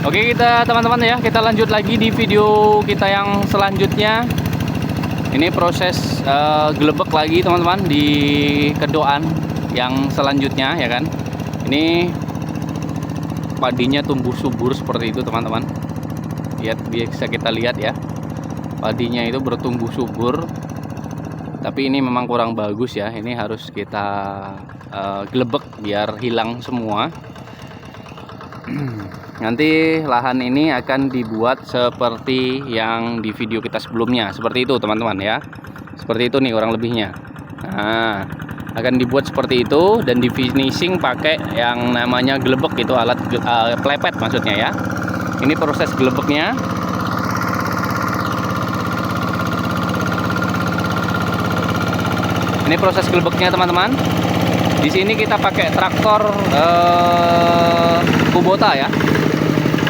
Oke kita teman-teman ya, kita lanjut lagi di video kita yang selanjutnya. Ini proses gelebek lagi teman-teman di kedoan yang selanjutnya ya kan. Ini padinya tumbuh subur seperti itu teman-teman. Lihat, bisa kita lihat ya, padinya itu bertumbuh subur. Tapi ini memang kurang bagus ya, ini harus kita gelebek biar hilang semua. Nanti lahan ini akan dibuat seperti yang di video kita sebelumnya, seperti itu teman-teman ya. Seperti itu nih kurang lebihnya. Nah, akan dibuat seperti itu dan di finishing pakai yang namanya gelebek, itu alat plepet maksudnya ya. Ini proses gelebeknya. Ini proses gelebeknya teman-teman. Di sini kita pakai traktor Kubota ya.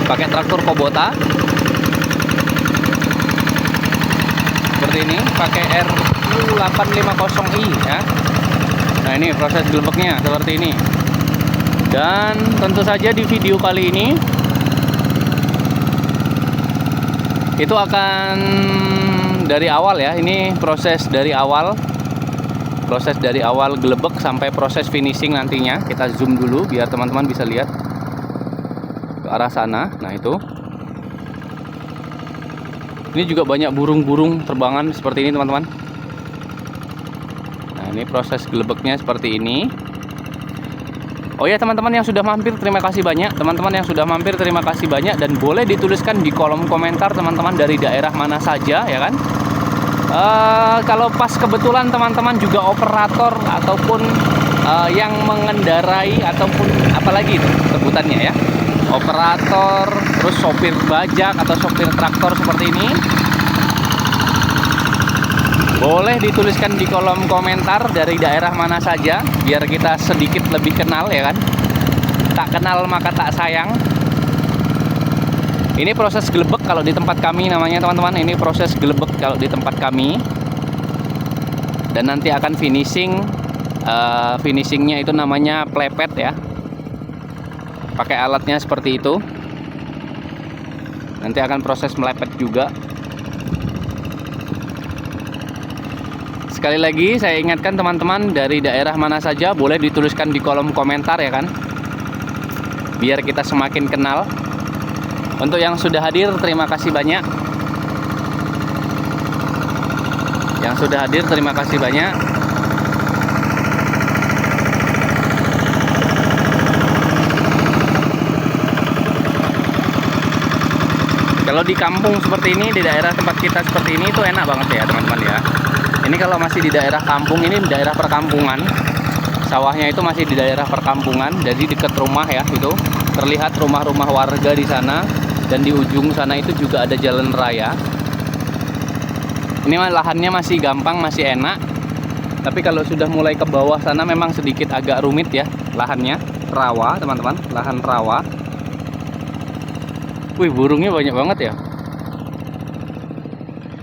Pakai traktor Kubota. Seperti ini, pakai RU850i ya. Nah, ini proses gelebeknya seperti ini. Dan tentu saja di video kali ini itu akan dari awal ya. Ini proses dari awal. Proses dari awal gelebek sampai proses finishing nantinya. Kita zoom dulu biar teman-teman bisa lihat ke arah sana. Nah itu, ini juga banyak burung-burung terbangan seperti ini teman-teman. Nah ini proses gelebeknya seperti ini. Oh ya teman-teman yang sudah mampir, terima kasih banyak. Teman-teman yang sudah mampir, terima kasih banyak. Dan boleh dituliskan di kolom komentar teman-teman dari daerah mana saja ya kan. Kalau pas kebetulan teman-teman juga operator ataupun yang mengendarai ataupun apalagi itu sebutannya ya, operator, terus sopir bajak atau sopir traktor seperti ini, boleh dituliskan di kolom komentar dari daerah mana saja biar kita sedikit lebih kenal ya kan. Tak kenal maka tak sayang. Ini proses gelebek kalau di tempat kami namanya teman-teman. Ini proses gelebek kalau di tempat kami. Dan nanti akan finishing. Finishingnya itu namanya plepet ya. Pakai alatnya seperti itu. Nanti akan proses melepet juga. Sekali lagi saya ingatkan teman-teman dari daerah mana saja boleh dituliskan di kolom komentar ya kan. Biar kita semakin kenal. Untuk yang sudah hadir, terima kasih banyak. Yang sudah hadir, terima kasih banyak. Kalau di kampung seperti ini, di daerah tempat kita seperti ini, itu enak banget ya teman-teman ya. Ini kalau masih di daerah kampung, ini daerah perkampungan. Sawahnya itu masih di daerah perkampungan, jadi dekat rumah ya itu. Terlihat rumah-rumah warga di sana. Dan di ujung sana itu juga ada jalan raya. Ini lahannya masih gampang, masih enak. Tapi kalau sudah mulai ke bawah sana memang sedikit agak rumit ya lahannya. Rawa teman-teman, lahan rawa. Wih, burungnya banyak banget ya.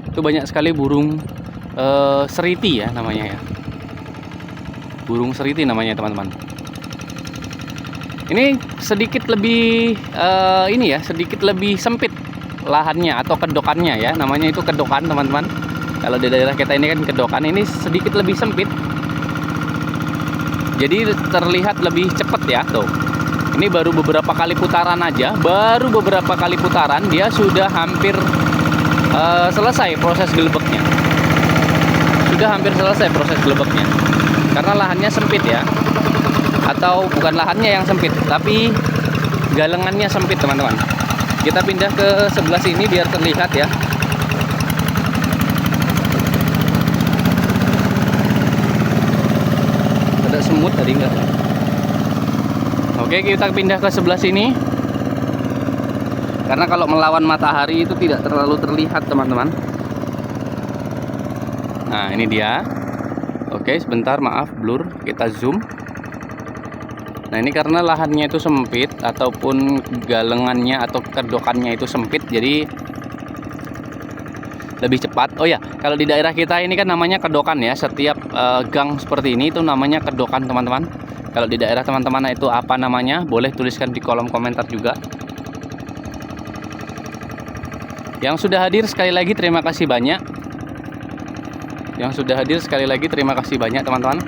Itu banyak sekali burung seriti ya namanya ya. Burung seriti namanya teman-teman. Ini sedikit lebih ini ya, sedikit lebih sempit lahannya atau kedokannya ya. Namanya itu kedokan teman-teman. Kalau di daerah kita ini kan kedokan, ini sedikit lebih sempit. Jadi terlihat lebih cepat ya tuh. Ini baru beberapa kali putaran aja, baru beberapa kali putaran dia sudah hampir selesai proses gelebeknya. Sudah hampir selesai proses gelebeknya. Karena lahannya sempit ya. Atau bukan lahannya yang sempit, tapi galengannya sempit teman-teman. Kita pindah ke sebelah sini biar terlihat ya. Ada semut tadi enggak? Oke, kita pindah ke sebelah sini. Karena kalau melawan matahari itu tidak terlalu terlihat teman-teman. Nah ini dia. Oke sebentar, maaf blur, kita zoom. Nah ini karena lahannya itu sempit ataupun galengannya atau kedokannya itu sempit, jadi lebih cepat. Oh ya, kalau di daerah kita ini kan namanya kedokan ya. Setiap gang seperti ini itu namanya kedokan teman-teman. Kalau di daerah teman-teman itu apa namanya, boleh tuliskan di kolom komentar juga. Yang sudah hadir sekali lagi terima kasih banyak. Yang sudah hadir sekali lagi terima kasih banyak teman-teman.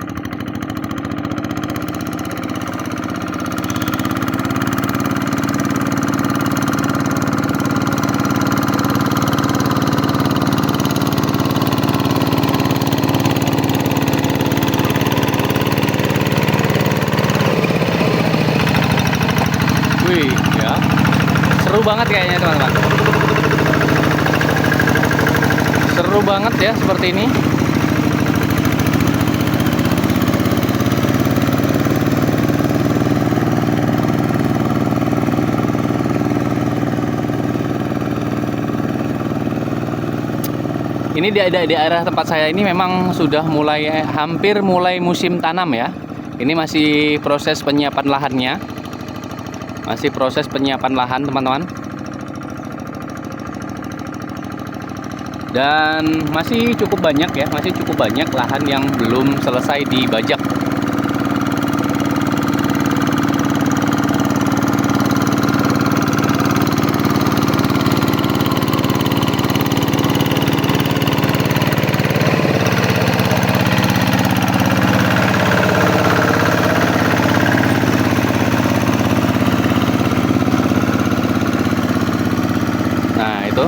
Wih, ya. Seru banget kayaknya teman-teman. Seru banget ya seperti ini. Ini di daerah tempat saya ini memang sudah hampir mulai musim tanam ya. Ini masih proses penyiapan lahannya. Masih proses penyiapan lahan teman-teman. Dan masih cukup banyak ya, masih cukup banyak lahan yang belum selesai dibajak. Nah, itu.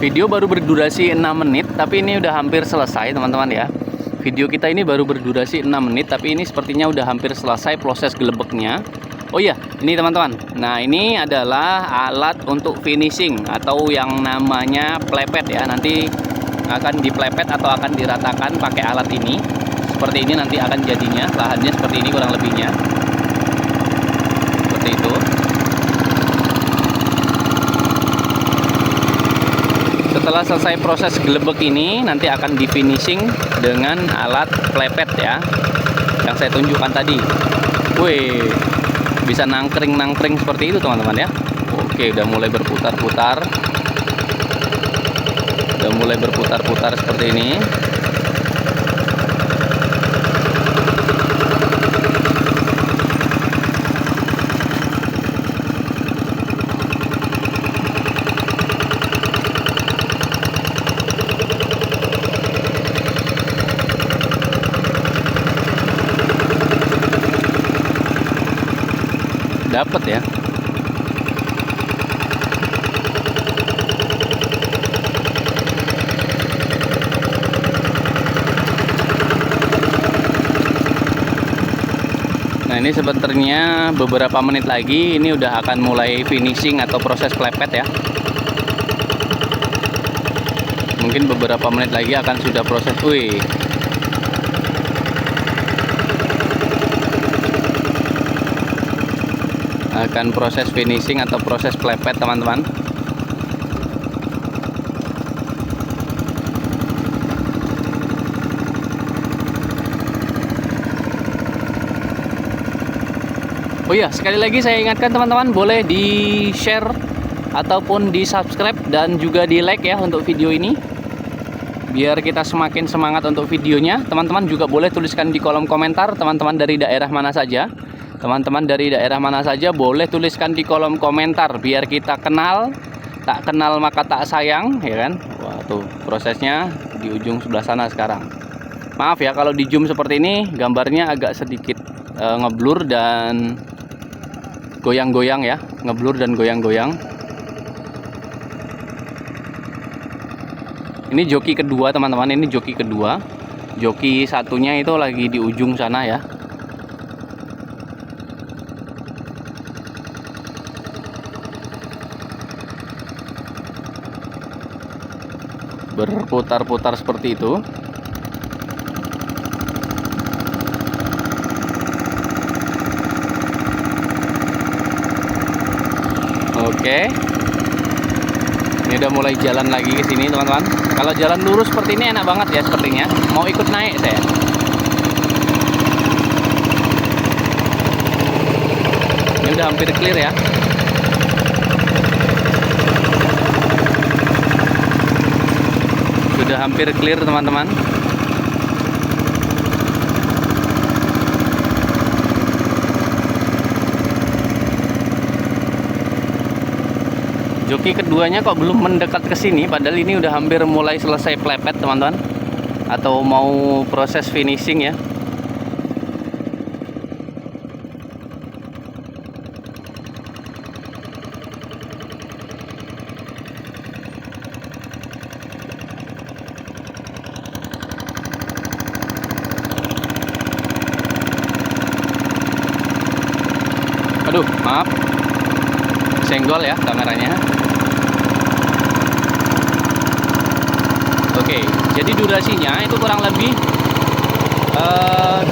Video baru berdurasi 6 menit, tapi ini udah hampir selesai teman-teman ya. Video kita ini baru berdurasi 6 menit, tapi ini sepertinya udah hampir selesai proses gelebeknya. Oh iya, ini teman-teman. Nah, ini adalah alat untuk finishing atau yang namanya plepet ya. Nanti akan diplepet atau akan diratakan pakai alat ini. Seperti ini nanti akan jadinya, lahannya seperti ini kurang lebihnya. Seperti itu. Setelah selesai proses gelebek ini, nanti akan di finishing dengan alat plepet ya, yang saya tunjukkan tadi. Wih, bisa nangkring seperti itu teman-teman ya. Oke, udah mulai berputar-putar. Udah mulai berputar-putar seperti ini. Dapat ya. Nah, ini sebenarnya beberapa menit lagi ini udah akan mulai finishing atau proses plepet ya. Mungkin beberapa menit lagi akan sudah proses. Wih, akan proses finishing atau proses plepet teman-teman. Oh iya, sekali lagi saya ingatkan teman-teman, boleh di share ataupun di subscribe dan juga di like ya untuk video ini, biar kita semakin semangat untuk videonya. Teman-teman juga boleh tuliskan di kolom komentar teman-teman dari daerah mana saja. Teman-teman dari daerah mana saja boleh tuliskan di kolom komentar, biar kita kenal. Tak kenal maka tak sayang, ya kan? Wah, tuh prosesnya di ujung sebelah sana sekarang. Maaf ya kalau di zoom seperti ini gambarnya agak sedikit ngeblur dan goyang-goyang ya, ngeblur dan goyang-goyang. Ini joki kedua teman-teman, ini joki kedua. Joki satunya itu lagi di ujung sana ya. Berputar-putar seperti itu. Oke. Ini udah mulai jalan lagi ke sini, teman-teman. Kalau jalan lurus seperti ini enak banget ya sepertinya. Mau ikut naik saya. Ini udah hampir clear ya. Sudah hampir clear, teman-teman. Joki keduanya kok belum mendekat ke sini, padahal ini udah hampir mulai selesai plepet teman-teman, atau mau proses finishing ya. Aduh, maaf, senggol ya kameranya. Oke, jadi durasinya itu kurang lebih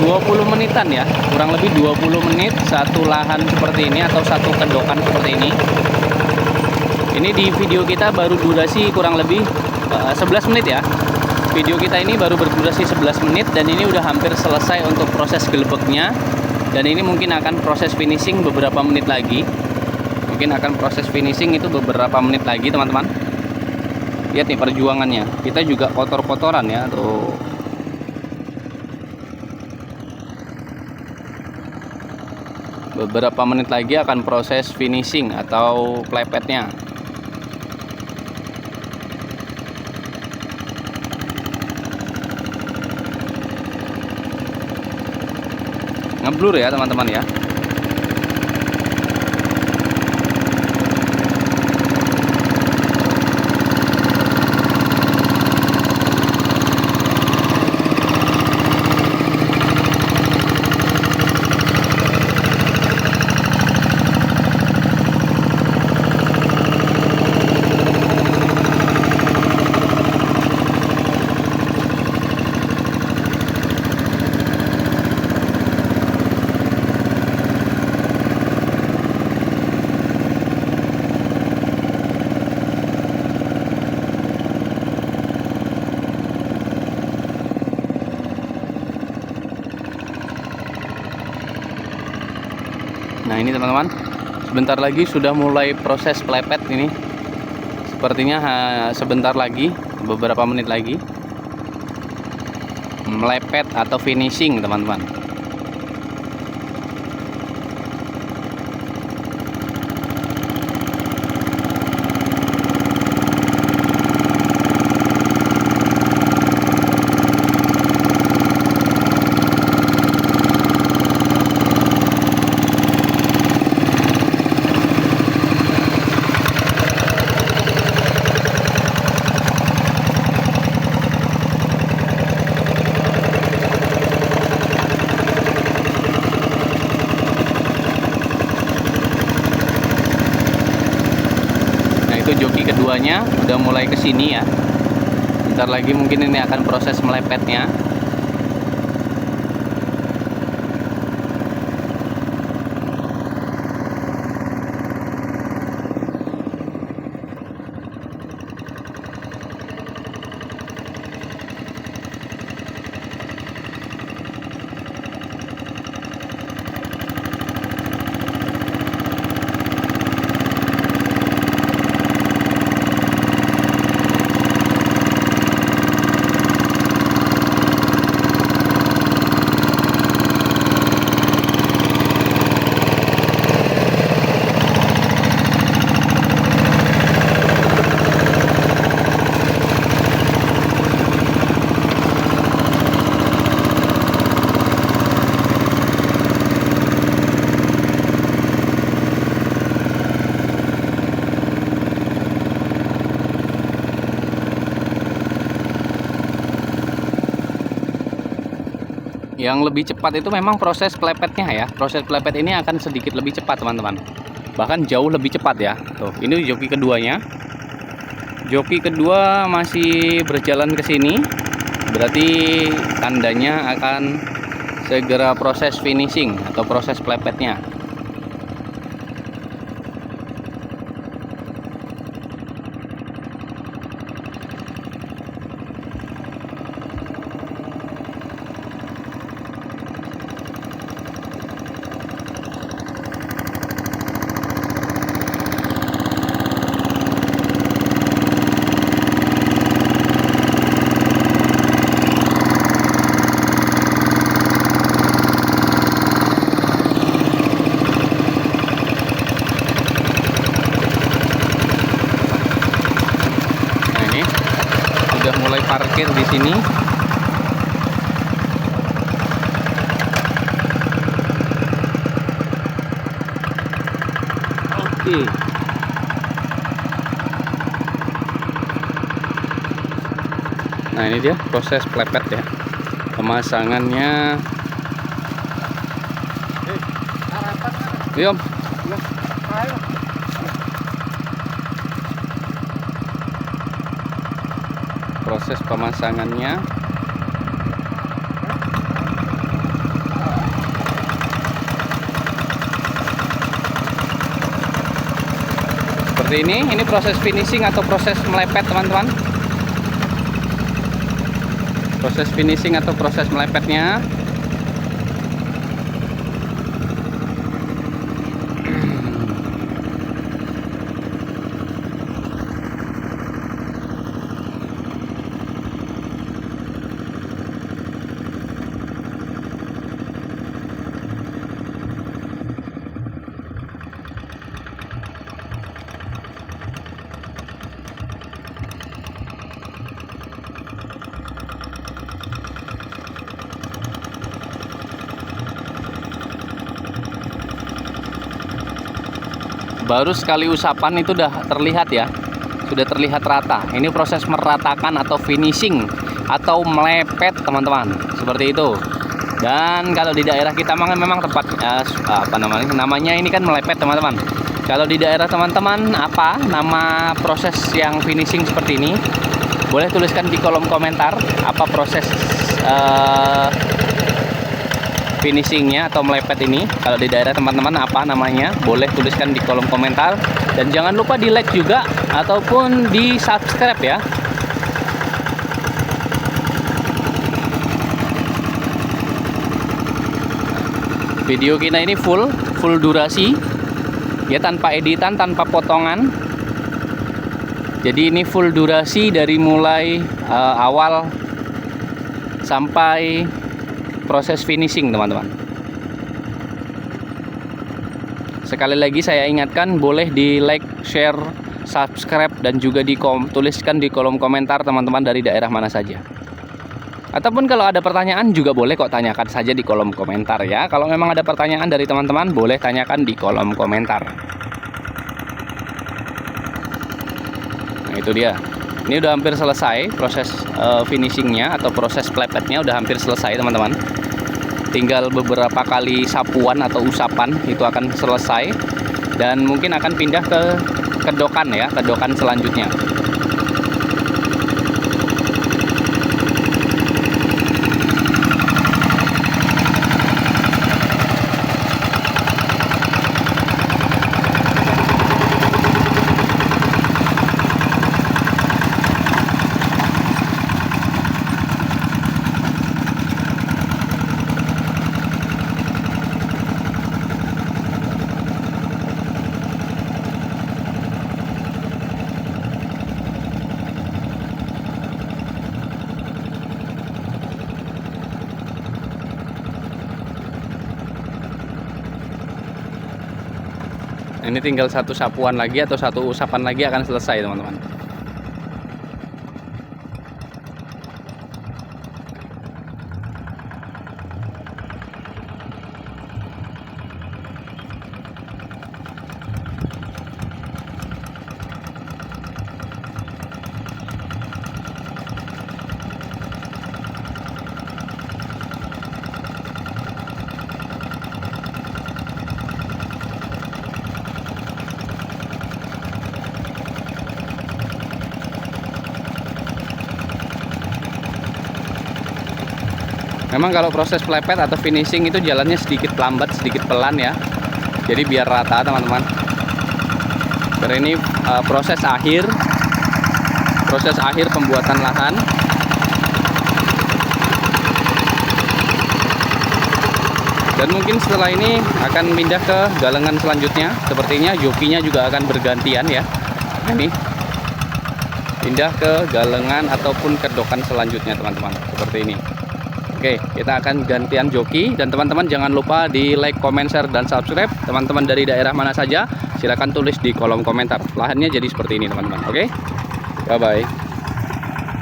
20 menitan ya, kurang lebih 20 menit satu lahan seperti ini atau satu kendokan seperti ini. Ini di video kita baru durasi kurang lebih 11 menit ya. Video kita ini baru berdurasi 11 menit dan ini udah hampir selesai untuk proses gelebeknya. Dan ini mungkin akan proses finishing beberapa menit lagi. Mungkin akan proses finishing itu beberapa menit lagi teman-teman. Lihat nih perjuangannya. Kita juga kotor-kotoran ya tuh. Beberapa menit lagi akan proses finishing atau plepetnya. Ngeblur ya teman-teman ya. Nah ini teman-teman, sebentar lagi sudah mulai proses plepet ini. Sepertinya sebentar lagi, beberapa menit lagi melepet atau finishing teman-teman. Joki keduanya udah mulai ke sini ya. Bentar lagi mungkin ini akan proses melepetnya. Yang lebih cepat itu memang proses plepetnya ya. Proses plepet ini akan sedikit lebih cepat teman-teman. Bahkan jauh lebih cepat ya. Tuh, ini joki keduanya. Joki kedua masih berjalan ke sini. Berarti tandanya akan segera proses finishing atau proses plepetnya. parkir di sini. Oke. Nah, ini dia proses plepet ya. Pemasangannya. Iya, Om. Proses pemasangannya. Seperti ini proses finishing atau proses melepet, teman-teman. Proses finishing atau proses melepetnya. Baru sekali usapan itu udah terlihat ya, sudah terlihat rata. Ini proses meratakan atau finishing atau melepet, teman-teman, seperti itu. Dan kalau di daerah kita memang tempat namanya ini kan melepet, teman-teman. Kalau di daerah teman-teman apa nama proses yang finishing seperti ini, boleh tuliskan di kolom komentar apa proses finishingnya atau melepet ini. Kalau di daerah teman-teman apa namanya, boleh tuliskan di kolom komentar. Dan jangan lupa di like juga ataupun di subscribe ya. Video kita ini full durasi ya, tanpa editan, tanpa potongan. Jadi ini full durasi dari mulai awal sampai proses finishing, teman-teman. Sekali lagi saya ingatkan, boleh di like, share, subscribe, dan juga tuliskan di kolom komentar teman-teman dari daerah mana saja. Ataupun kalau ada pertanyaan juga boleh kok, tanyakan saja di kolom komentar ya. Kalau memang ada pertanyaan dari teman-teman, boleh tanyakan di kolom komentar. Nah, itu dia. Ini udah hampir selesai proses finishingnya atau proses plepetnya udah hampir selesai, teman-teman. Tinggal beberapa kali sapuan atau usapan itu akan selesai, dan mungkin akan pindah ke kedokan ya, kedokan selanjutnya. Ini tinggal satu sapuan lagi atau satu usapan lagi akan selesai, teman-teman. Memang kalau proses plepet atau finishing itu jalannya sedikit lambat, sedikit pelan ya. Jadi biar rata, teman-teman. Karena ini proses akhir pembuatan lahan. Dan mungkin setelah ini akan pindah ke galengan selanjutnya. Sepertinya jokinya juga akan bergantian ya. Ini pindah ke galengan ataupun kedokan selanjutnya, teman-teman. Seperti ini. Oke, kita akan gantian joki, dan teman-teman jangan lupa di like, comment, share, dan subscribe. Teman-teman dari daerah mana saja, silahkan tulis di kolom komentar. Lahannya jadi seperti ini, teman-teman. Oke, bye-bye.